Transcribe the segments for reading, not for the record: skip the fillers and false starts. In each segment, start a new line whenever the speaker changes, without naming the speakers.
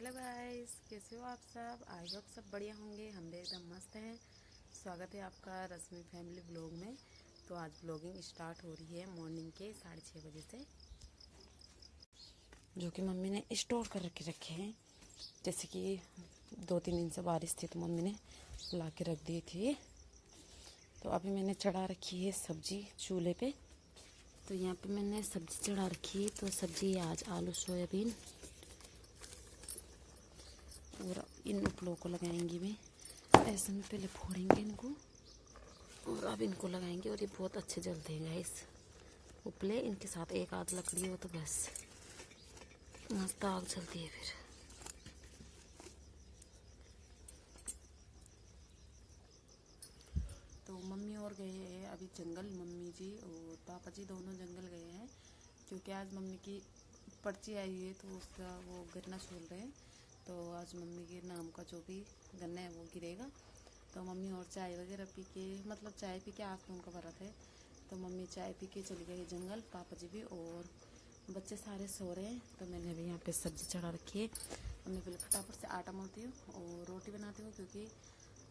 Hello guys, कैसे हो आप सब। आई होप सब बढ़िया होंगे। हम भी एकदम मस्त हैं। स्वागत है आपका रश्मि फैमिली ब्लॉग में। तो आज ब्लॉगिंग स्टार्ट हो रही है मॉर्निंग के 6:30 बजे से, जो कि मम्मी ने स्टोर कर रखे हैं। जैसे कि 2-3 दिन से बारिश थी तो मम्मी ने ला के रख दी थी। तो अभी मैंने चढ़ा रखी है सब्जी चूल्हे पे। तो यहाँ पे मैंने सब्जी चढ़ा रखी है। तो सब्जी आज आलू सोयाबीन और इन उपलों को लगाएंगी मैं। ऐसे में पहले फोड़ेंगे इनको और अब इनको लगाएंगे। और ये बहुत अच्छे जलते हैं गाइस उपले। इनके साथ एक आध लकड़ी हो तो बस मस्त आग जलती है। फिर तो मम्मी और गए हैं अभी जंगल। मम्मी जी और पापा जी दोनों जंगल गए हैं, क्योंकि आज मम्मी की पर्ची आई है तो उसका वो गन्ना छोल रहे हैं। तो आज मम्मी के नाम का जो भी गन्ना है वो गिरेगा। तो मम्मी और चाय वगैरह पी के, मतलब चाय पी के आज तो उनका व्रत है, तो मम्मी चाय पी के चली गई जंगल। पापा जी भी और बच्चे सारे सो रहे हैं। तो मैंने अभी यहाँ पे सब्जी चढ़ा रखी है। मैं पहले फटाफट से आटा मलती हूँ और रोटी बनाती हूँ, क्योंकि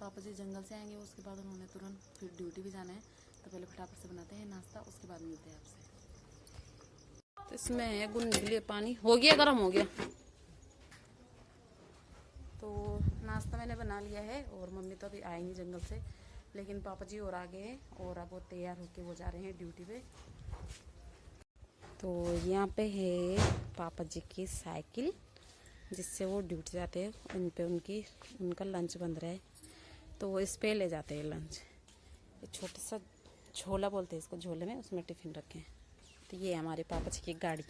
पापा जी जंगल से आएंगे उसके बाद उन्होंने तुरंत फिर ड्यूटी भी जाना है। तो पहले फटाफट से बनाते हैं नाश्ता, उसके बाद मिलते हैं आपसे। तो इसमें है गूंदने के लिए पानी। हो गया, गर्म हो गया। तो नाश्ता मैंने बना लिया है और मम्मी तो अभी आएंगी जंगल से, लेकिन पापा जी और आ गए हैं और अब वो तैयार होके वो जा रहे हैं ड्यूटी पे। तो यहाँ पे है पापा जी की साइकिल, जिससे वो ड्यूटी जाते हैं। उन पे उनका लंच बन रहा है, तो वो इस पे ले जाते हैं लंच। ये छोटा सा झोला बोलते हैं इसको, झोले में उसमें टिफ़िन रखे हैं। तो ये हमारे पापा जी की गाड़ी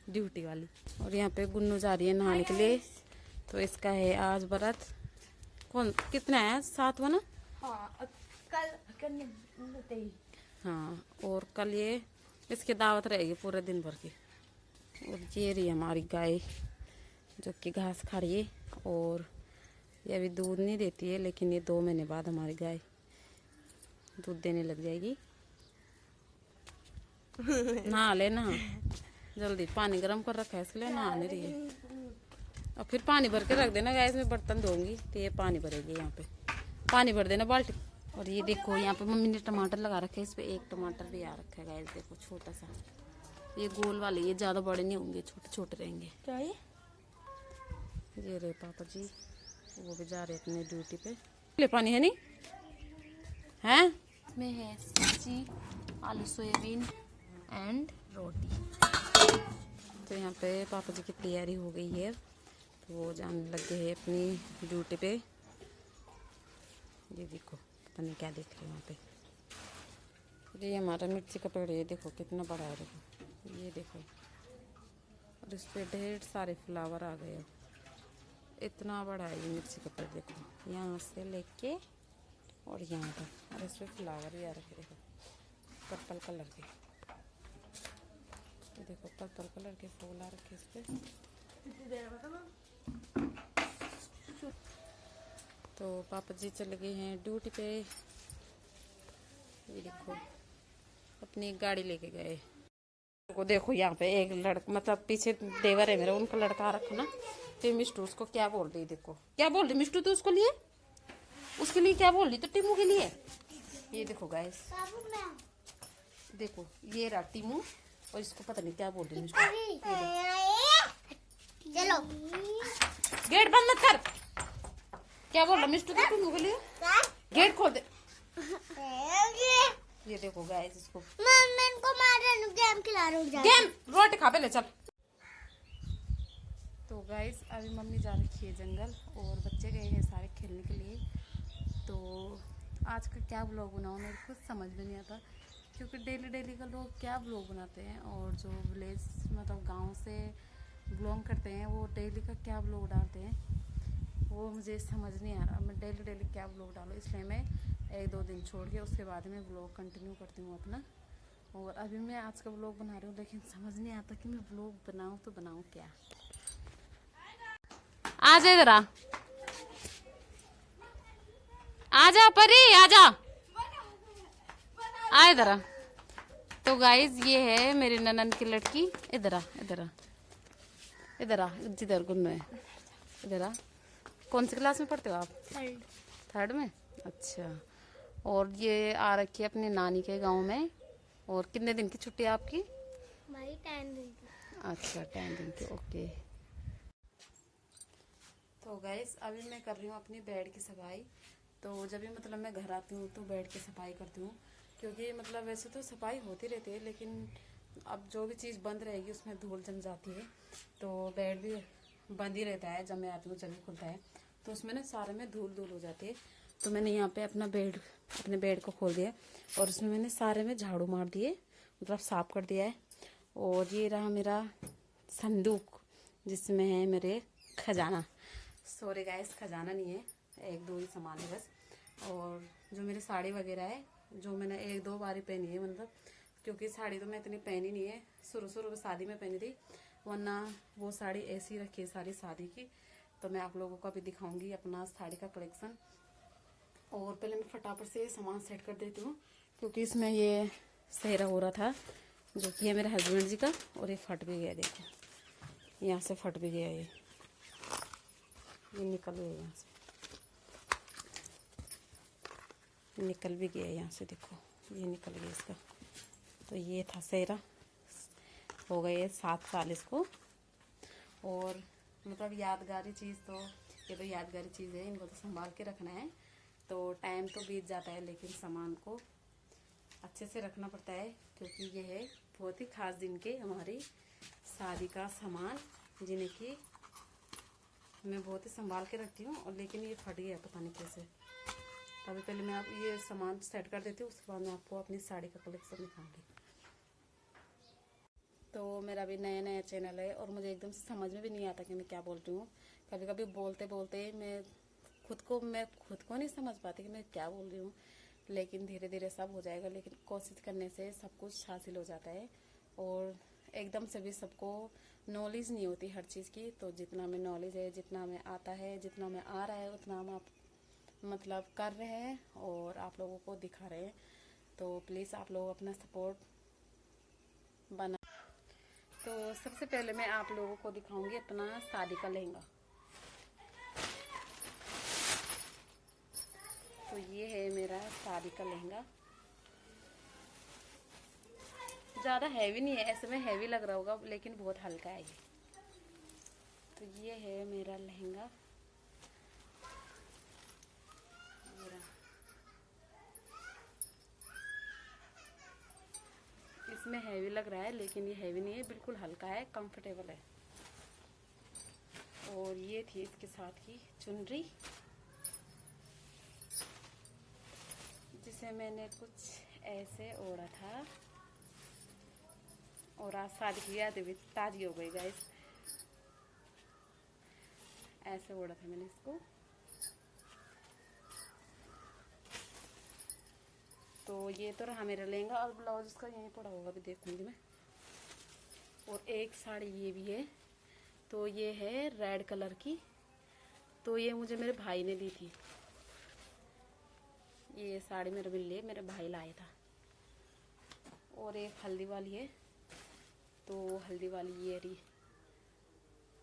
ड्यूटी वाली। और यहाँ पे गुन्नू जा रही है नहाने के लिए। तो इसका है आज व्रत। कौन कितना है? 7वां ना?
हाँ, कल
हाँ, और कल ये इसकी दावत रहेगी पूरे दिन भर की। और ये रही हमारी गाय जो कि घास खा रही है। और ये अभी दूध नहीं देती है, लेकिन ये 2 महीने बाद हमारी गाय दूध देने लग जाएगी। नहा ले, नहा जल्दी। पानी गर्म कर रखा है इसलिए नहा नहीं रही है। और फिर पानी भर के रख देना गैस में, बर्तन धोऊंगी तो ये पानी भरेगी। यहाँ पे पानी भर देना बाल्टी। और ये देखो यहाँ पे मम्मी ने टमाटर लगा रखे हैं। इस पे एक टमाटर भी आ रखा है गैस, देखो छोटा सा। ये गोल वाले, ये ज़्यादा बड़े नहीं होंगे, छोटे छोटे रहेंगे।
क्या है?
ये रहे पापा जी, वो भी जा रहे अपने ड्यूटी पे। ले पानी है नहीं है
में है सब्जी आलू सोयाबीन एंड रोटी।
तो यहाँ पे पापा जी की तैयारी हो गई है, तो वो जाने लग गए हैं अपनी ड्यूटी पे। ये देखो पता नहीं क्या देख रहे हैं वहाँ पे। ये हमारा मिर्ची का पेड़ है, ये देखो कितना बड़ा है। देखो ये देखो, और इस पे ढेर सारे फ्लावर आ गए। इतना बड़ा है ये मिर्ची का पेड़। देखो यहाँ से लेके और यहाँ तक, और इस पे फ्लावर भी आ रखे। देखो पर्पल कलर के, देखो पर्पल कलर के फूल आ रखे इस पे। तो पापा जी चले गए हैं ड्यूटी पे। ये देखो अपनी गाड़ी लेके गए। को देखो यहाँ पे एक लड़का, मतलब पीछे देवर है मेरा, उनका लड़का रखा ना। तो मिष्टू उसको क्या बोल रही, देखो क्या बोल रही मिष्टू। तो उसको लिए, उसके लिए क्या बोल रही, तो टीमू के लिए। ये देखो गाइस, देखो ये रहा टीमू, और इसको पता नहीं क्या बोल रही मिष्टू।
चलो
गेट बंद मत कर। क्या बोल रहा मिष्टू तो टीमू के लिए? गेट खोल दे। ये देखो गाइस, इसको
मम्मी इनको मार गेम खिला रही हूँ।
गेम रोटी खा पे ले चल। तो गाइस अभी मम्मी जा रखी है जंगल और बच्चे गए हैं सारे खेलने के लिए। तो आज का क्या व्लॉग बनाऊँ मेरे खुद समझ में नहीं आता, क्योंकि डेली डेली का लोग क्या व्लॉग बनाते हैं, और जो विलेज मतलब गांव से बिलोंग करते हैं वो डेली का क्या व्लॉग डालते हैं, वो मुझे समझ नहीं आ रहा। मैं डेली डेली क्या व्लॉग डालूँ, इसलिए मैं 1-2 दिन छोड़ के उसके बाद में व्लॉग कंटिन्यू करती हूँ अपना। और अभी मैं आज का व्लॉग बना रही हूँ, लेकिन समझ नहीं आता कि मैं व्लॉग बनाऊँ तो बनाऊँ क्या। आ जा इधर, आ जा परी, आ जा, आ इधर आ। तो गाइज ये है मेरी ननद की लड़की। इधर आ, इधर आ, इधर आ, जिधर गुन्नू है। इधर आ। कौन सी क्लास में पढ़ते हो आप?
थर्ड।
थर्ड में। अच्छा। और ये आ रखी है अपनी नानी के गांव में। और कितने दिन की छुट्टी है आपकी?
हमारी 10 दिन की।
अच्छा 10 दिन की, ओके। तो गाइस अभी मैं कर रही हूँ अपनी बेड की सफाई। तो जब भी मतलब मैं घर आती हूँ तो बेड की सफाई करती हूँ, क्योंकि मतलब वैसे तो सफाई होती रहती है, लेकिन अब जो भी चीज़ बंद रहेगी उसमें धूल जम जाती है। तो बेड भी बंद ही रहता है, जब मैं आती हूँ जब भी खुलता है तो उसमें ना सारे में धूल धूल हो जाती है। तो मैंने यहाँ पे अपने बेड को खोल दिया और उसमें मैंने सारे में झाड़ू मार दिए, मतलब साफ कर दिया है। और ये रहा मेरा संदूक जिसमें है मेरे खजाना। सॉरी गाइस, खजाना नहीं है, एक दो ही सामान है बस। और जो मेरी साड़ी वगैरह है, जो मैंने एक दो बार ही पहनी है, मतलब क्योंकि साड़ी तो मैं इतनी पहनी नहीं है, शुरू में शादी में पहनी थी, वरना वो साड़ी ऐसी रखी है सारी शादी की। तो मैं आप लोगों को अभी दिखाऊंगी अपना साड़ी का कलेक्शन। और पहले मैं फटाफट से सामान सेट कर देती हूँ, क्योंकि इसमें ये सेहरा हो रहा था जो कि है मेरे हस्बैंड जी का, और ये फट भी गया, देखो यहाँ से फट भी गया, ये निकल गया यहाँ से, निकल भी गया यहाँ से, देखो ये निकल गया इसका। तो ये था सेहरा, हो गए 7 साल इसको। और मतलब यादगारी चीज़, तो ये तो यादगारी चीज़ है, इनको तो संभाल के रखना है। तो टाइम तो बीत जाता है, लेकिन सामान को अच्छे से रखना पड़ता है, क्योंकि ये है बहुत ही खास दिन के हमारी शादी का सामान, जिन्हें कि मैं बहुत ही संभाल के रखती हूँ। और लेकिन ये फट गया पता नहीं कैसे। अभी पहले मैं आप ये सामान सेट कर देती हूँ, उसके बाद मैं आपको अपनी साड़ी का कलेक्शन दिखाऊंगी। तो मेरा भी नया नया चैनल है और मुझे एकदम से समझ में भी नहीं आता कि मैं क्या बोल रही हूँ। कभी कभी बोलते बोलते मैं खुद को नहीं समझ पाती कि मैं क्या बोल रही हूँ, लेकिन धीरे धीरे सब हो जाएगा। लेकिन कोशिश करने से सब कुछ हासिल हो जाता है, और एकदम से भी सबको नॉलेज नहीं होती हर चीज़ की। तो जितना हमें नॉलेज है, जितना हमें आता है, जितना हमें आ रहा है, उतना हम आप मतलब कर रहे हैं और आप लोगों को दिखा रहे हैं। तो प्लीज़ आप लोग अपना सपोर्ट बना। तो सबसे पहले मैं आप लोगों को दिखाऊंगी अपना शादी का लहंगा। तो ये है मेरा शादी का लहंगा। ज़्यादा हैवी नहीं है, ऐसे में हैवी लग रहा होगा, लेकिन बहुत हल्का है ये। तो ये है मेरा लहंगा। इसमें हैवी लग रहा है, लेकिन ये हैवी नहीं है, बिल्कुल हल्का है, कंफर्टेबल है। और ये थी इसके साथ की चुनरी, जिसे मैंने कुछ ऐसे ओढ़ा था। और आज शादी की यादें भी ताज़ी हो गई गाइस। ऐसे ओढ़ा था मैंने इसको। तो ये तो रहा मेरा लहंगा, और ब्लाउज इसका यहीं पड़ा होगा, भी देखूंगी मैं। और एक साड़ी ये भी है, तो ये है रेड कलर की। तो ये मुझे मेरे भाई ने दी थी, ये साड़ी मेरे लिए मेरे भाई लाया था। और एक हल्दी वाली है, तो हल्दी वाली ये रही,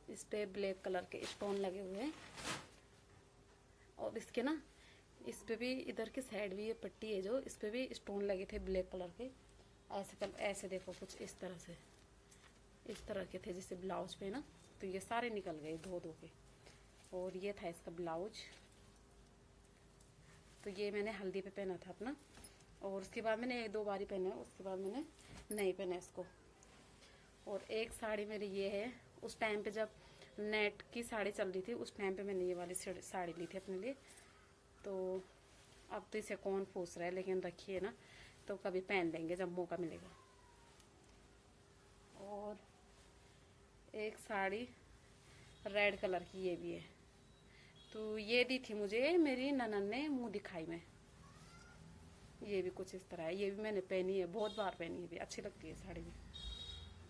इस पे ब्लैक कलर के स्टोन लगे हुए हैं। और इसके ना इस पे भी, इधर की साइड भी ये पट्टी है जो, इस पे भी स्टोन लगे थे ब्लैक कलर के। ऐसे देखो कुछ इस तरह से, इस तरह के थे जैसे ब्लाउज पे ना। तो ये सारे निकल गए धो धो के। और ये था इसका ब्लाउज। तो ये मैंने हल्दी पे पहना था अपना, और उसके बाद मैंने एक दो बार ही पहना, उसके बाद मैंने नहीं पहना इसको। और एक साड़ी मेरी ये है, उस टाइम पे जब नेट की साड़ी चल रही थी, उस टाइम पे मैंने ये वाली साड़ी ली थी अपने लिए। तो अब तो इसे कौन पूछ रहा है, लेकिन रखिए ना, तो कभी पहन लेंगे जब मौका मिलेगा। और एक साड़ी रेड कलर की ये भी है, तो ये दी थी मुझे मेरी ननद ने मुंह दिखाई में। ये भी कुछ इस तरह है, ये भी मैंने पहनी है, बहुत बार पहनी है, भी अच्छी लगती है साड़ी भी।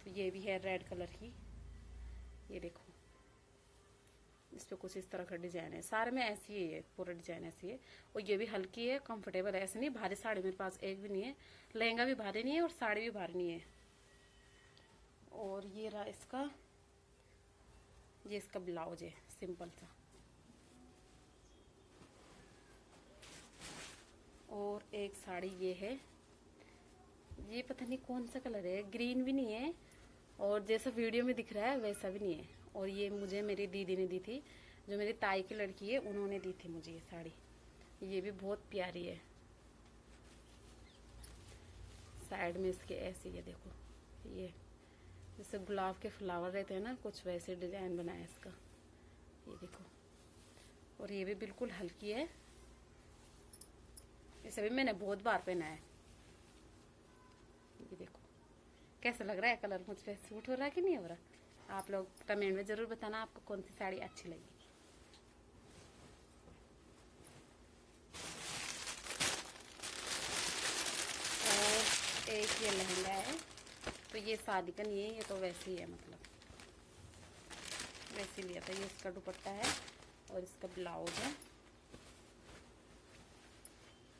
तो ये भी है रेड कलर की, ये देखो इस पे कुछ इस तरह का डिजाइन है। सारे में ऐसी ही है, पूरा डिजाइन ऐसी है। और ये भी हल्की है, कंफर्टेबल है, ऐसे नहीं भारी साड़ी मेरे पास एक भी नहीं है। लहंगा भी भारी नहीं है और साड़ी भी भारी नहीं है। और ये रहा इसका ये इसका ब्लाउज है सिंपल सा। और एक साड़ी ये है, ये पता नहीं कौन सा कलर है, ग्रीन भी नहीं है और जैसा वीडियो में दिख रहा है वैसा भी नहीं है। और ये मुझे मेरी दीदी ने दी थी, जो मेरी ताई की लड़की है, उन्होंने दी थी मुझे ये साड़ी। ये भी बहुत प्यारी है। साइड में इसके ऐसे ये देखो, ये जैसे गुलाब के फ्लावर रहते हैं ना, कुछ वैसे डिजाइन बनाया इसका। ये देखो, और ये भी बिल्कुल हल्की है। इसे भी मैंने बहुत बार पहना है। ये देखो कैसा लग रहा है कलर, मुझ पे सूट हो रहा है कि नहीं हो रहा। आप लोग कमेंट में जरूर बताना आपको कौन सी साड़ी अच्छी लगी। और एक ये लहंगा है, तो ये शादी का नहीं है, ये तो वैसे ही है, मतलब वैसे लिया था। ये इसका दुपट्टा है और इसका ब्लाउज है।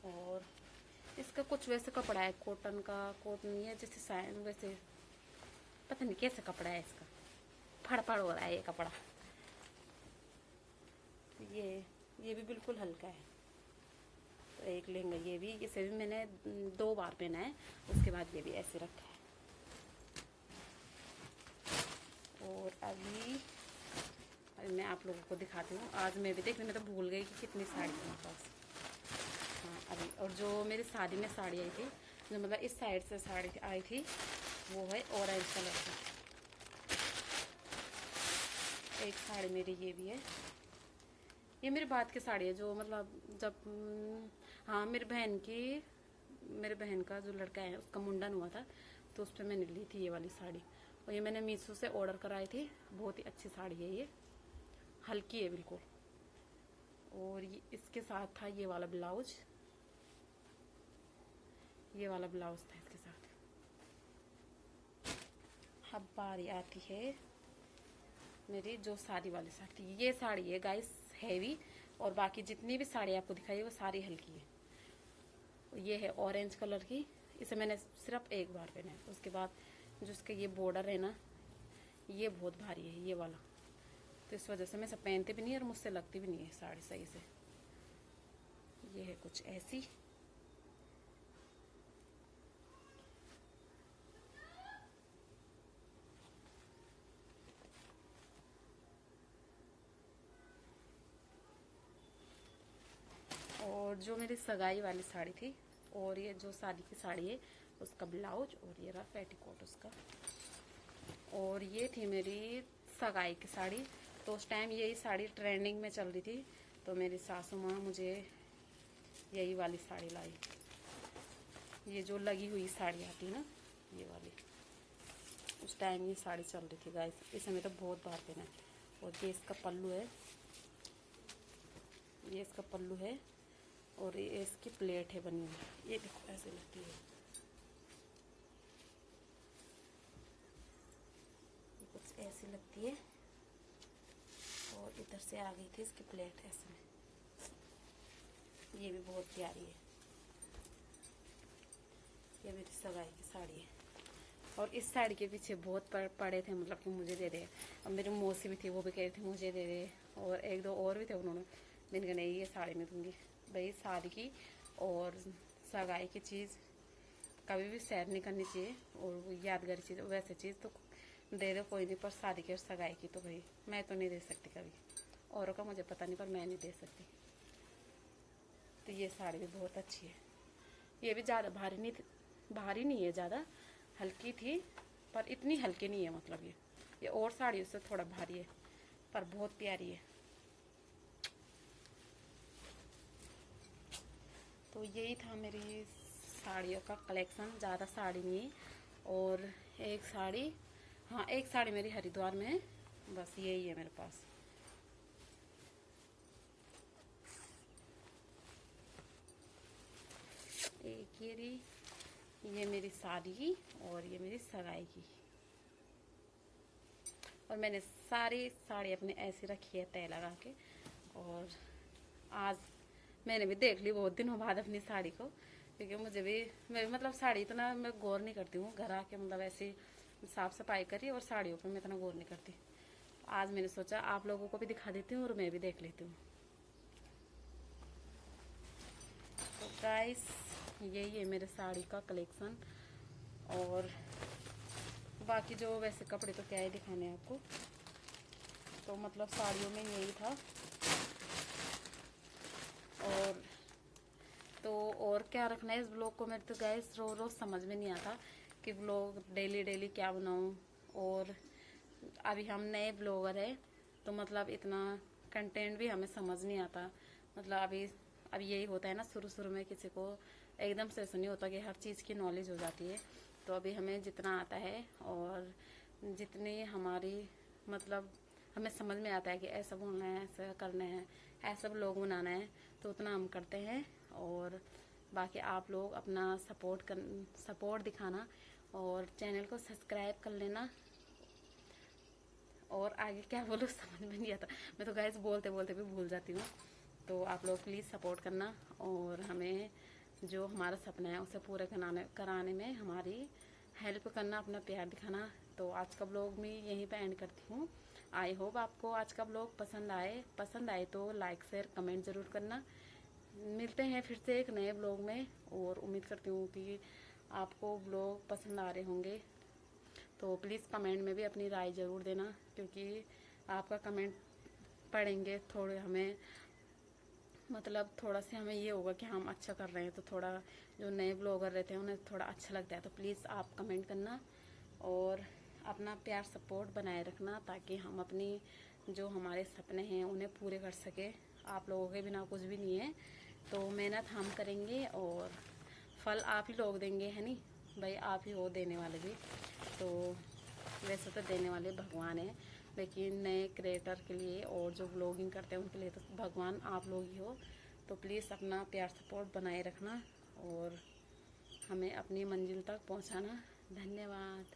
और इसका कुछ वैसे कपड़ा है, कॉटन का, कॉटन नहीं है जैसे साइन, वैसे पता नहीं कैसा कपड़ा है इसका, फड़ हो रहा है ये कपड़ा। ये भी बिल्कुल हल्का है। तो एक लहंगा ये भी, इसे भी मैंने 2 बार पहना है, उसके बाद ये भी ऐसे रखा है। और अभी मैं आप लोगों को दिखाती हूँ। आज मैं भी देखने में तो भूल गई कि कितनी साड़ी है मेरे पास। हाँ अभी, और जो मेरी शादी में साड़ी आई थी, जो मतलब इस साइड से साड़ी आई थी, वो है ऑरेंज कलर की। एक साड़ी मेरी ये भी है, ये मेरे बाद की साड़ी है, जो मतलब जब हाँ मेरे बहन का जो लड़का है उसका मुंडन हुआ था, तो उस पर मैंने ली थी ये वाली साड़ी। और ये मैंने मीशो से ऑर्डर कराई थी। बहुत ही अच्छी साड़ी है, ये हल्की है बिल्कुल। और ये इसके साथ था ये वाला ब्लाउज, ये वाला ब्लाउज था इसके साथ। अब बारी आती है मेरी जो शादी वाली साड़ी थी। ये साड़ी है गाइस हैवी, और बाकी जितनी भी साड़ी आपको दिखाई वो सारी हल्की है। ये है ऑरेंज कलर की, इसे मैंने सिर्फ एक बार पहना है। उसके बाद जो इसका ये बॉर्डर है ना, ये बहुत भारी है ये वाला, तो इस वजह से मैं सब पहनती भी नहीं और मुझसे लगती भी नहीं है साड़ी सही से। ये है कुछ ऐसी। और जो मेरी सगाई वाली साड़ी थी, और ये जो शादी की साड़ी है उसका ब्लाउज, और ये रहा पेटीकोट उसका। और ये थी मेरी सगाई की साड़ी, तो उस टाइम यही साड़ी ट्रेंडिंग में चल रही थी, तो मेरी सासू माँ मुझे यही वाली साड़ी लाई। ये जो लगी हुई साड़ी आती ना, ये वाली, उस टाइम ये साड़ी चल रही थी गाइस। इसे मैं तो बहुत बार पहना है। और ये इसका पल्लू है, ये इसका पल्लू है, और ये इसकी प्लेट है बनी हुई। ये देखो ऐसे लगती है, ये कुछ ऐसी लगती है। और इधर से आ गई थी इसकी प्लेट ऐसे में। ये भी बहुत प्यारी है। ये मेरी सगाई की साड़ी है। और इस साड़ी के पीछे बहुत पड़े थे, मतलब कि मुझे दे दे। अब मेरी मौसी भी थी, वो भी कह रही थी मुझे दे दे, और 1-2 और भी थे, उन्होंने, मैंने कहा नहीं ये साड़ी मैं दूंगी। भाई शादी की और सगाई की चीज़ कभी भी शेयर नहीं करनी चाहिए, और वो यादगारी चीज़, वैसे चीज़ तो दे दो कोई नहीं, पर शादी की और सगाई की तो भाई मैं तो नहीं दे सकती कभी। औरों का मुझे पता नहीं, पर मैं नहीं दे सकती। तो ये साड़ी भी बहुत अच्छी है। ये भी ज़्यादा भारी नहीं है, ज़्यादा हल्की थी, पर इतनी हल्की नहीं है, मतलब ये और साड़ियों से थोड़ा भारी है, पर बहुत प्यारी है। तो यही था मेरी साड़ियों का कलेक्शन, ज़्यादा साड़ी नहीं है। और एक साड़ी, हाँ एक साड़ी मेरी हरिद्वार में है, बस यही है मेरे पास। एक ये मेरी शादी की, और ये मेरी सगाई की। और मैंने सारी साड़ी अपने ऐसे रखी है तय लगा के। और आज मैंने भी देख ली बहुत दिनों बाद अपनी साड़ी को, क्योंकि मैं भी मतलब साड़ी इतना मैं गौर नहीं करती हूँ। घर आके मतलब ऐसे साफ सफाई करी, और साड़ियों पे मैं इतना गौर नहीं करती। आज मैंने सोचा आप लोगों को भी दिखा देती हूँ और मैं भी देख लेती हूँ। तो गाइस यही है मेरे साड़ी का कलेक्शन। और बाकी जो वैसे कपड़े तो क्या ही दिखाने हैं आपको, तो मतलब साड़ियों में यही था। और क्या रखना है इस ब्लॉग को, मेरे तो गाइस रोज समझ में नहीं आता कि ब्लॉग डेली क्या बनाऊं। और अभी हम नए ब्लॉगर हैं तो मतलब इतना कंटेंट भी हमें समझ नहीं आता। मतलब अभी यही होता है ना, शुरू में किसी को एकदम से ऐसा नहीं होता कि हर चीज़ की नॉलेज हो जाती है। तो अभी हमें जितना आता है और जितनी हमारी मतलब हमें समझ में आता है कि ऐसा बोलना है, ऐसा करना है, ऐसा ब्लॉग बनाना है, तो उतना हम करते हैं। और बाकी आप लोग अपना सपोर्ट दिखाना और चैनल को सब्सक्राइब कर लेना। और आगे क्या बोलूँ समझ में नहीं आता, मैं तो गाइस बोलते बोलते भी भूल जाती हूँ। तो आप लोग प्लीज़ सपोर्ट करना और हमें जो हमारा सपना है उसे पूरा कराने में हमारी हेल्प करना, अपना प्यार दिखाना। तो आज का ब्लॉग मैं यहीं पे एंड करती हूँ। आई होप आपको आज का ब्लॉग पसंद आए तो लाइक शेयर कमेंट ज़रूर करना। मिलते हैं फिर से एक नए ब्लॉग में और उम्मीद करती हूँ कि आपको ब्लॉग पसंद आ रहे होंगे। तो प्लीज़ कमेंट में भी अपनी राय ज़रूर देना, क्योंकि आपका कमेंट पढ़ेंगे थोड़े हमें मतलब थोड़ा सा हमें ये होगा कि हम अच्छा कर रहे हैं। तो थोड़ा जो नए ब्लॉगर रहते हैं उन्हें थोड़ा अच्छा लगता है। तो प्लीज़ आप कमेंट करना और अपना प्यार सपोर्ट बनाए रखना, ताकि हम अपनी जो हमारे सपने हैं उन्हें पूरे कर सके। आप लोगों के बिना कुछ भी नहीं है, तो मेहनत हम करेंगे और फल आप ही लोग देंगे, है नहीं भाई, आप ही हो देने वाले भी। तो वैसे तो देने वाले भगवान हैं, लेकिन नए क्रिएटर के लिए और जो ब्लॉगिंग करते हैं उनके लिए तो भगवान आप लोग ही हो। तो प्लीज़ अपना प्यार सपोर्ट बनाए रखना और हमें अपनी मंजिल तक पहुंचाना। धन्यवाद।